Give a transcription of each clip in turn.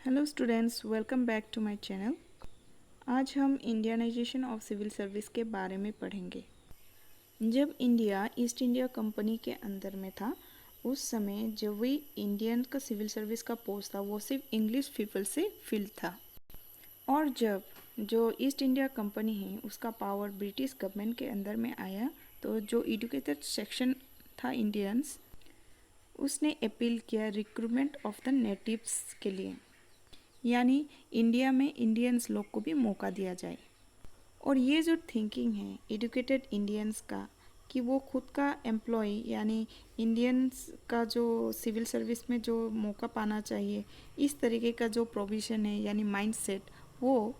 Hello students, welcome back to my channel. आज हम Indianisation of civil service के बारे में पढ़ेंगे। जब इंडिया ईस्ट इंडिया कंपनी के अंदर में था, उस समय जब भी इंडियन का सिविल सर्विस का पोस्ट था वो सिर्फ इंग्लिश पीपल से फिल था। और जब जो ईस्ट इंडिया कंपनी है उसका पावर ब्रिटिश गवर्नमेंट के अंदर में आया, तो जो एजुकेटेड सेक्शन था इंडियंस, उसने अपील किया रिक्रूटमेंट ऑफ द नेटिव्स के लिए, यानी इंडिया में इंडियंस लोग को भी मौका दिया जाए। और ये जो थिंकिंग है एजुकेटेड इंडियंस का कि वो खुद का एम्प्लॉय यानी इंडियंस का जो सिविल सर्विस में जो मौका पाना चाहिए, इस तरीके का जो प्रोविज़न है यानी माइंडसेट, वो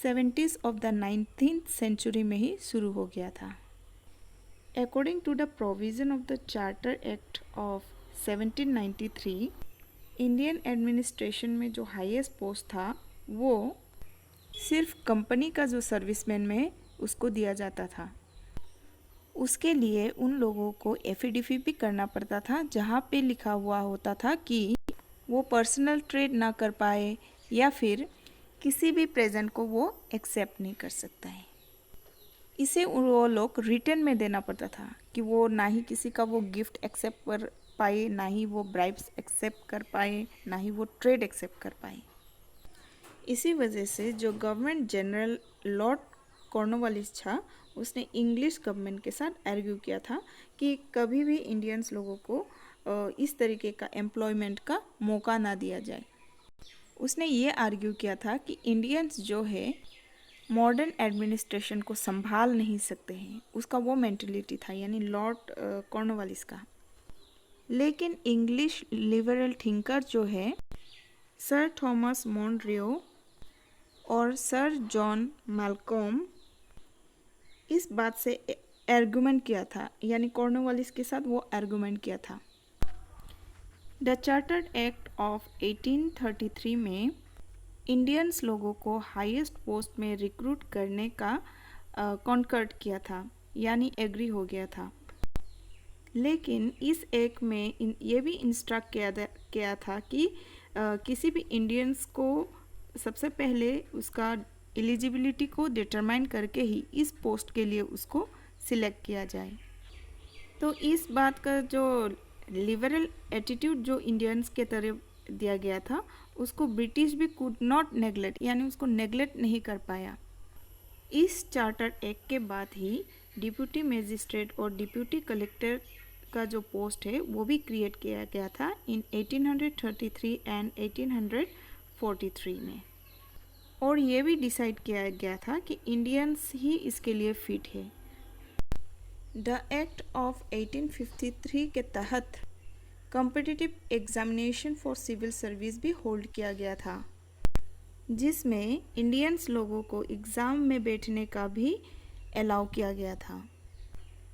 70s of the 19th century में ही शुरू हो गया था। According to the provision of the charter act of 1793, Indian administration में जो हाईएस्ट पोस्ट था वो सिर्फ कंपनी का जो सर्विसमैन में उसको दिया जाता था। उसके लिए उन लोगों को एफिडेविट भी करना पड़ता था, जहाँ पे लिखा हुआ होता था कि वो पर्सनल ट्रेड ना कर पाए या फिर किसी भी प्रेजेंट को वो एक्सेप्ट नहीं कर सकता है। इसे वो लोग रिटर्न में देना पड़ता था कि वो ना ही किसी का वो गिफ्ट एक्सेप्ट कर पाए, ना ही वो ब्राइब्स एक्सेप्ट कर पाए, ना ही वो ट्रेड एक्सेप्ट कर पाए। इसी वजह से जो गवर्नमेंट जनरल लॉर्ड कॉर्नवालिस था, उसने इंग्लिश गवर्नमेंट के साथ आर्ग्यू किया था कि कभी भी इंडियंस लोगों को इस तरीके का एम्प्लॉयमेंट का मौका ना दिया जाए। उसने ये आर्ग्यू किया था कि इंडियंस जो है मॉडर्न एडमिनिस्ट्रेशन को संभाल नहीं सकते हैं, उसका वो मेंटलिटी था, यानी लॉर्ड कॉर्नवालिस का। लेकिन इंग्लिश लिबरल थिंकर जो है सर थॉमस मॉन्ट्रियो और सर जॉन मैल्कॉम, इस बात से आर्गुमेंट किया था, यानी कॉर्नवालिस के साथ वो आर्गुमेंट किया था। द चार्टर्ड एक्ट ऑफ 1833 में इंडियंस लोगों को हाईएस्ट पोस्ट में रिक्रूट करने का कॉन्कर्ड किया था, यानी एग्री हो गया था। लेकिन इस एक्ट में ये भी इंस्ट्रक्ट किया था कि किसी भी इंडियंस को सबसे पहले उसका एलिजिबिलिटी को डिटरमाइन करके ही इस पोस्ट के लिए उसको सिलेक्ट किया जाए। तो इस बात का जो लिबरल एटीट्यूड जो इंडियंस के तरफ दिया गया था, उसको ब्रिटिश भी कुड नॉट नेगलेक्ट, यानी उसको नेगलेक्ट नहीं कर पाया। इस चार्टर एक्ट के बाद ही डिप्यूटी मजिस्ट्रेट और डिप्यूटी कलेक्टर का जो पोस्ट है वो भी क्रिएट किया गया था इन 1833 एंड 1843 में। और ये भी डिसाइड किया गया था कि इंडियंस ही इसके लिए फिट है। द एक्ट ऑफ 1853 के तहत competitive examination for civil service भी होल्ड किया गया था, जिसमें इंडियंस लोगों को एग्ज़ाम में बैठने का भी अलाउ किया गया था।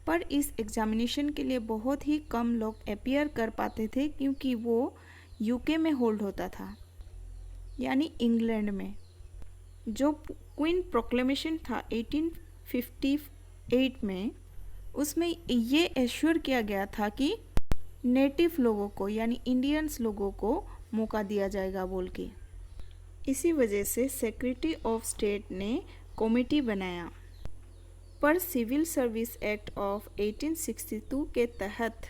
पर इस एग्जामिनेशन के लिए बहुत ही कम लोग अपीयर कर पाते थे, क्योंकि वो यूके में होल्ड होता था, यानी इंग्लैंड में। जो क्वीन प्रोक्लेमेशन था 1858 में, उसमें ये एश्योर किया गया था कि नेटिव लोगों को यानी इंडियंस लोगों को मौका दिया जाएगा बोल के। इसी वजह से सेक्रेटरी ऑफ स्टेट ने कमेटी बनाया। पर सिविल सर्विस एक्ट ऑफ 1862 के तहत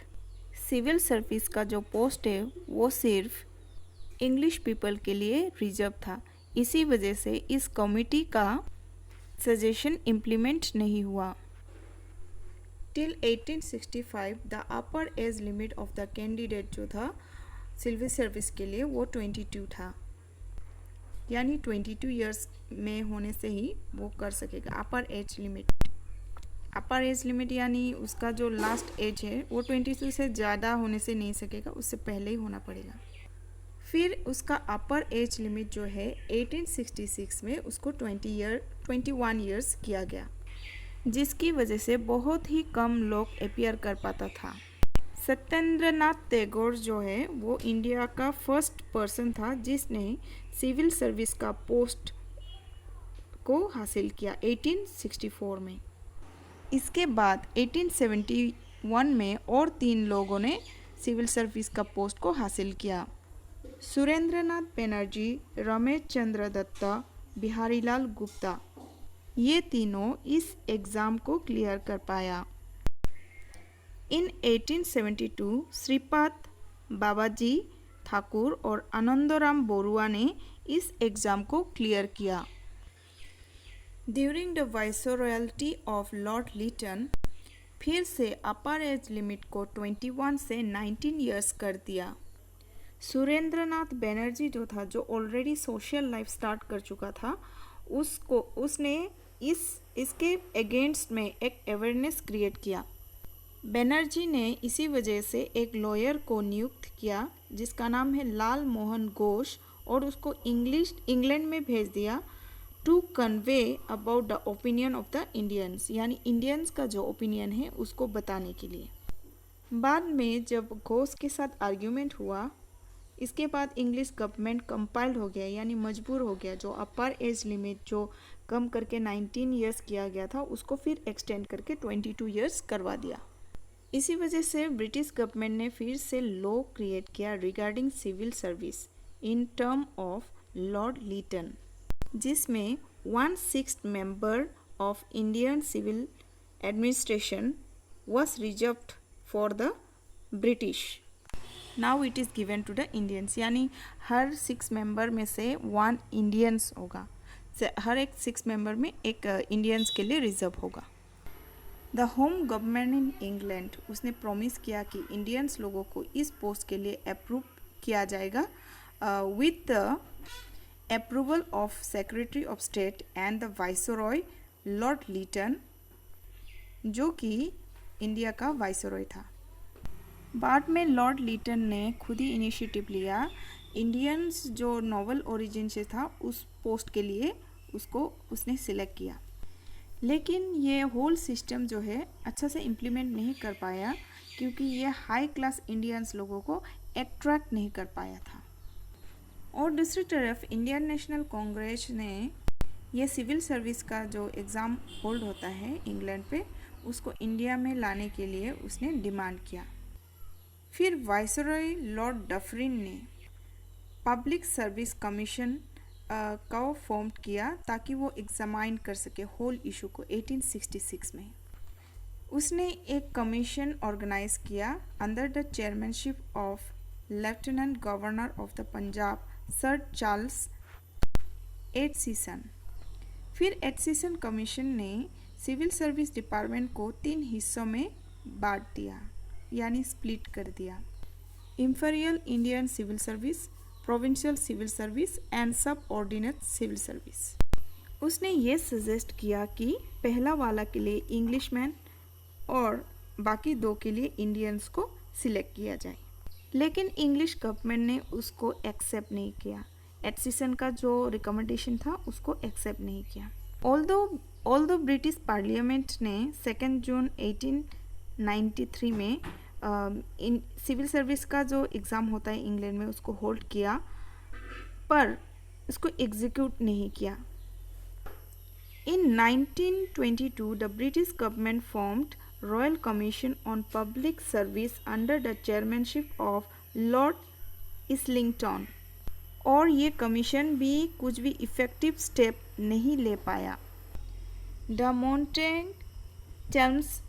सिविल सर्विस का जो पोस्ट है वो सिर्फ इंग्लिश पीपल के लिए रिजर्व था। इसी वजह से इस कमेटी का सजेशन इम्प्लीमेंट नहीं हुआ। Till 1865 the upper age limit of the candidate जो था सिविल सर्विस के लिए वो 22 था, यानी 22 इयर्स में होने से ही वो कर सकेगा। अपर एज लिमिट यानी उसका जो लास्ट एज है वो 22 से ज़्यादा होने से नहीं सकेगा, उससे पहले ही होना पड़ेगा। फिर उसका अपर एज लिमिट जो है 1866 में उसको 21 ईयर्स किया गया, जिसकी वजह से बहुत ही कम लोग अपीयर कर पाता था। सत्येंद्रनाथ टैगोर जो है वो इंडिया का फर्स्ट पर्सन था जिसने सिविल सर्विस का पोस्ट को हासिल किया 1864 में। इसके बाद 1871 में और 3 लोगों ने सिविल सर्विस का पोस्ट को हासिल किया। सुरेंद्रनाथ बनर्जी, रमेश चंद्र दत्ता, बिहारीलाल गुप्ता, ये तीनों इस एग्ज़ाम को क्लियर कर पाया। इन 1872 श्रीपाद बाबाजी ठाकुर और आनंदराम बोरुआ ने इस एग्ज़ाम को क्लियर किया। During the viceroyalty of Lord Lytton फिर से अपर एज लिमिट को 21 से 19 इयर्स कर दिया। सुरेंद्रनाथ बनर्जी जो था, जो ऑलरेडी सोशल लाइफ स्टार्ट कर चुका था, उसने इसके अगेंस्ट में एक अवेयरनेस क्रिएट किया। बनर्जी ने इसी वजह से एक लॉयर को नियुक्त किया जिसका नाम है लाल मोहन घोष, और उसको इंग्लैंड में भेज दिया to convey about the opinion of the Indians, यानी इंडियंस का जो ओपिनियन है उसको बताने के लिए। बाद में जब घोष के साथ आर्ग्यूमेंट हुआ, इसके बाद इंग्लिश गवर्नमेंट कंपाइल्ड हो गया, यानी मजबूर हो गया। जो अपर एज लिमिट जो कम करके 19 इयर्स किया गया था उसको फिर एक्सटेंड करके 22 इयर्स करवा दिया। इसी वजह से ब्रिटिश गवर्नमेंट ने फिर से लॉ क्रिएट किया regarding civil service in term of Lord Lytton, जिसमें 1/6 member of Indian civil administration was reserved for the British. Now it is given to the Indians, यानी हर 6 मेंबर में से 1 इंडियंस होगा, हर एक 6 मेंबर में एक इंडियंस के लिए रिजर्व होगा। The home government in England, उसने प्रॉमिस किया कि इंडियंस लोगों को इस पोस्ट के लिए अप्रूव किया जाएगा with the approval of secretary of state and the viceroy Lord Lytton, जो कि इंडिया का वाइसरॉय था। बाद में लॉर्ड लिटन ने खुद ही इनिशिएटिव लिया, इंडियंस जो नोबल ओरिजिन से था उस पोस्ट के लिए उसने सिलेक्ट किया। लेकिन ये होल सिस्टम जो है अच्छा से इम्प्लीमेंट नहीं कर पाया, क्योंकि ये हाई क्लास इंडियंस लोगों को अट्रैक्ट नहीं कर पाया था। और दूसरी तरफ इंडियन नेशनल कांग्रेस ने ये सिविल सर्विस का जो एग्ज़ाम होल्ड होता है इंग्लैंड पे, उसको इंडिया में लाने के लिए उसने डिमांड किया। फिर वाइसरॉय लॉर्ड डफरिन ने पब्लिक सर्विस कमीशन का फॉर्म किया ताकि वो एग्जामाइन कर सके होल इशू को 1866 में। उसने एक कमीशन ऑर्गेनाइज किया under the chairmanship of lieutenant governor of the Punjab sir Charles Aitchison. फिर एटसीसन कमीशन ने सिविल सर्विस डिपार्टमेंट को 3 हिस्सों में बांट दिया, यानी स्प्लिट कर दिया। Inferior Indian civil service, provincial civil service and subordinate civil service. उसने ये सजेस्ट किया कि पहला वाला के लिए इंग्लिशमैन और बाकी 2 के लिए इंडियंस को सिलेक्ट किया जाए। लेकिन इंग्लिश गवर्नमेंट ने उसको एक्सेप्ट नहीं किया, एटसीसन का जो रिकमेंडेशन था उसको एक्सेप्ट नहीं किया। ऑल्दो ब्रिटिश पार्लियामेंट ने 2 जून 1893 में इन सिविल सर्विस का जो एग्ज़ाम होता है इंग्लैंड में उसको होल्ड किया, पर इसको एग्जीक्यूट नहीं किया। इन 1922 the British government formed royal commission on public service under the chairmanship of Lord Islington, और ये कमीशन भी कुछ भी इफ़ेक्टिव स्टेप नहीं ले पाया। The mountain Thames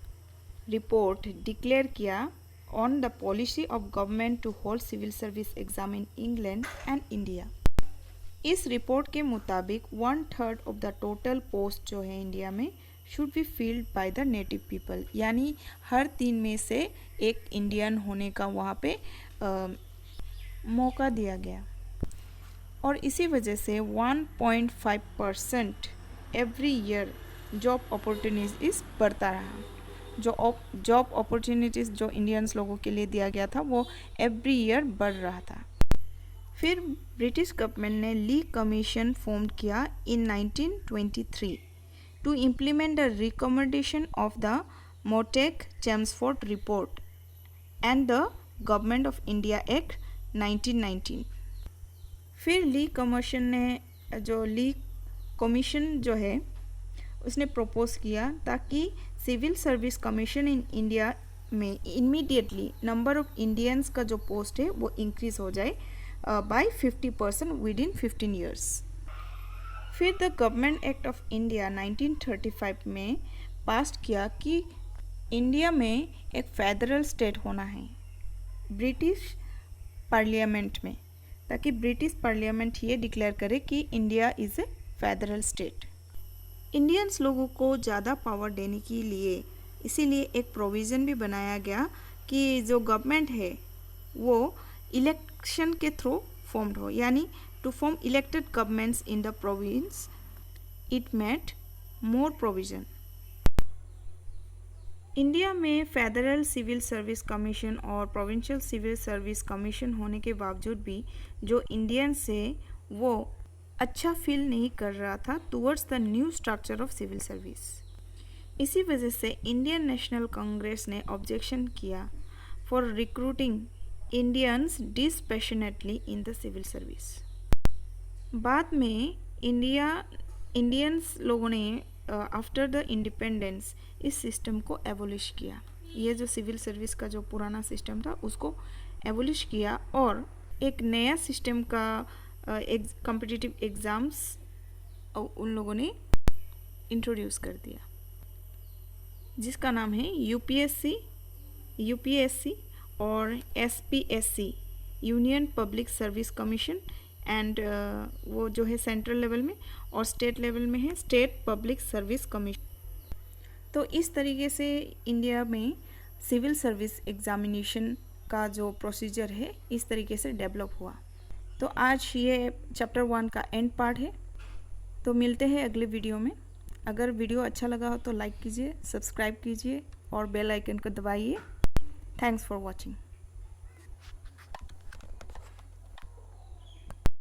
report declare किया on the policy of government to hold civil service exam in England and India. इस रिपोर्ट के मुताबिक 1/3 ऑफ द टोटल पोस्ट जो है इंडिया में should be filled by the native people, यानी हर 3 में से एक इंडियन होने का वहाँ पे मौका दिया गया। और इसी वजह से 1.5% एवरी ईयर जॉब अपॉर्चुनिटीज़ बढ़ता रहा। जो जॉब अपॉर्चुनिटीज़ जो इंडियंस लोगों के लिए दिया गया था वो एवरी ईयर बढ़ रहा था। फिर ब्रिटिश गवर्नमेंट ने ली कमीशन फॉर्म किया in 1923 to implement the recommendation of the Montagu Chelmsford report and the government of India act 1919। फिर ली कमीशन जो है उसने प्रपोज किया ताकि civil service commission in India में इमीडिएटली नंबर ऑफ इंडियंस का जो पोस्ट है वो इंक्रीज़ हो जाए, बाय 50% विद इन 15 ईयर्स। फिर the government act of India 1935 में पास किया कि इंडिया में एक फेडरल स्टेट होना है ब्रिटिश पार्लियामेंट में, ताकि ब्रिटिश पार्लियामेंट ये डिक्लेयर करे कि India is a federal state. Indians लोगों को ज़्यादा पावर देने के लिए इसीलिए एक प्रोविज़न भी बनाया गया कि जो गवर्नमेंट है वो इलेक्शन के थ्रू फॉर्म्ड हो, यानी to form elected governments in the province it made more provision. India में फेडरल सिविल सर्विस कमीशन और प्रोविंशियल सिविल सर्विस कमीशन होने के बावजूद भी जो इंडियंस से वो अच्छा फील नहीं कर रहा था towards the new structure of civil service. इसी वजह से इंडियन नेशनल कांग्रेस ने ऑब्जेक्शन किया for recruiting Indians dispassionately in the civil service. बाद में इंडियंस लोगों ने आफ्टर द इंडिपेंडेंस इस सिस्टम को एबोलिश किया। ये जो सिविल सर्विस का जो पुराना सिस्टम था उसको एबोलिश किया और एक नया सिस्टम का कॉम्पिटिटिव एग्ज़ाम्स उन लोगों ने इंट्रोड्यूस कर दिया, जिसका नाम है यूपीएससी और SPSC, union public service commission, and वो जो है सेंट्रल लेवल में, और स्टेट लेवल में है स्टेट पब्लिक सर्विस कमीशन। तो इस तरीके से इंडिया में सिविल सर्विस एग्जामिनेशन का जो प्रोसीजर है इस तरीके से डेवलप हुआ। तो आज ये चैप्टर 1 का एंड पार्ट है। तो मिलते हैं अगले वीडियो में। अगर वीडियो अच्छा लगा हो तो लाइक कीजिए, सब्सक्राइब कीजिए और बेल आइकन को दबाइए। Thanks for watching.